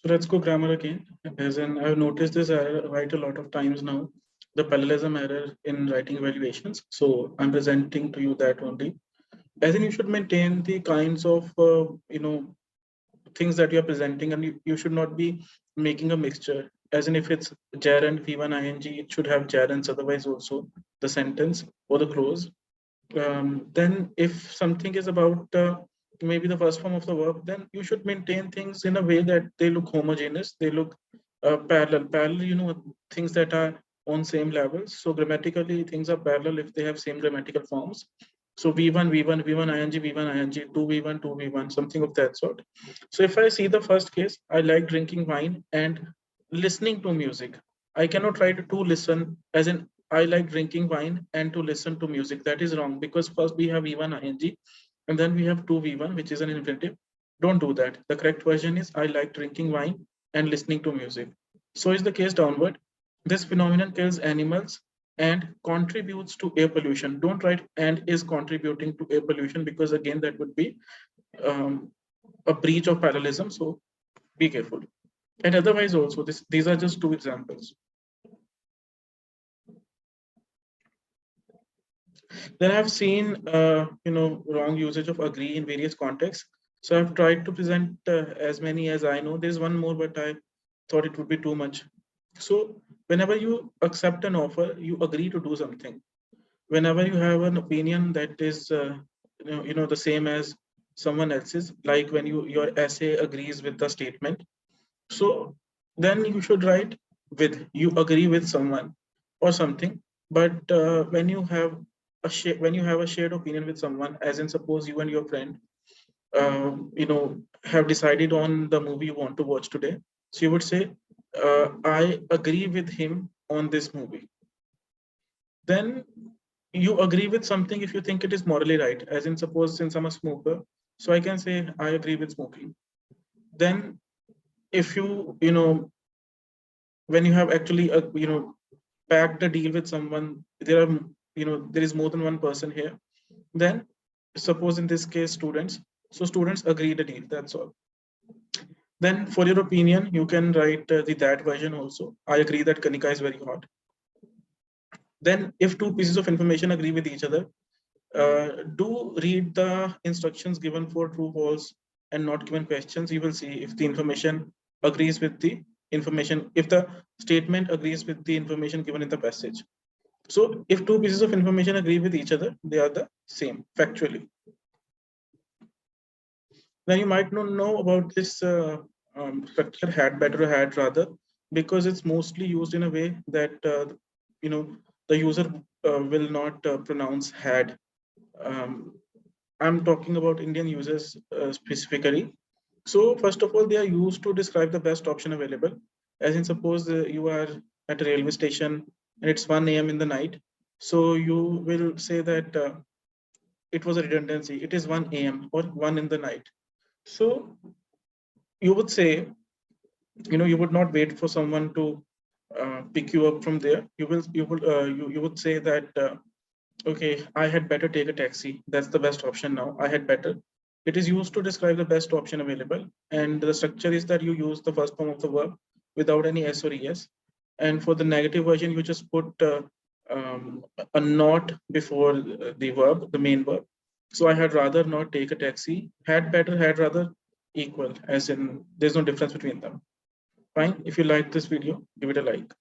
So let's go grammar again. As in, I've noticed this error quite a lot of times now, the parallelism error in writing evaluations. So I'm presenting to you that only. As in, you should maintain the kinds of things that you're presenting, and you should not be making a mixture. As in, if it's gerund v1 ing, it should have gerunds, otherwise also the sentence or the clause. Then if something is about maybe the first form of the verb, then you should maintain things in a way that they look homogeneous, they look parallel, things that are on same levels. So grammatically things are parallel if they have same grammatical forms. So v1 v1 v1 ing v1 ing 2v1 2v1, something of that sort. So if I see the first case, I like drinking wine and listening to music. I cannot write to listen, as in I like drinking wine and to listen to music. That is wrong, because first we have v1 ing and then we have 2v1, which is an infinitive. Don't do that. The correct version is I like drinking wine and listening to music. So is the case downward. This phenomenon kills animals and contributes to air pollution. Don't write and is contributing to air pollution, because again that would be um, a breach of parallelism. So be careful. And otherwise also, these are just two examples. Then I've seen, wrong usage of agree in various contexts. So I've tried to present as many as I know. There's one more, but I thought it would be too much. So whenever you accept an offer, you agree to do something. Whenever you have an opinion that is, the same as someone else's, like when your essay agrees with the statement, so then you should write with, you agree with someone or something. But when you have when you have a shared opinion with someone, as in suppose you and your friend, have decided on the movie you want to watch today. So you would say, I agree with him on this movie. Then you agree with something if you think it is morally right. As in suppose, since I'm a smoker, so I can say I agree with smoking. Then if when you have actually packed a deal with someone, there is more than one person here, then suppose in this case students, so students agree the deal, that's all. Then for your opinion you can write the that version also, I agree that Kanika is very hot. Then if two pieces of information agree with each other, do read the instructions given for true false and not given questions. You will see if the information agrees with the information, if the statement agrees with the information given in the passage. So if two pieces of information agree with each other, they are the same factually. Now you might not know about this structure, had better, had rather, because it's mostly used in a way that the user will not pronounce had. I'm talking about Indian users specifically. So first of all, they are used to describe the best option available. As in suppose you are at a railway station and it's 1 a.m. in the night. So you will say that it was a redundancy. It is 1 a.m. or 1 in the night. So you would say, you would not wait for someone to pick you up from there. You would say that, okay, I had better take a taxi. That's the best option now. I had better. It is used to describe the best option available. And the structure is that you use the first form of the verb without any S or ES. And for the negative version, you just put a not before the verb, the main verb. So I had rather not take a taxi. Had better, had rather equal, as in there's no difference between them. Fine. If you like this video, give it a like.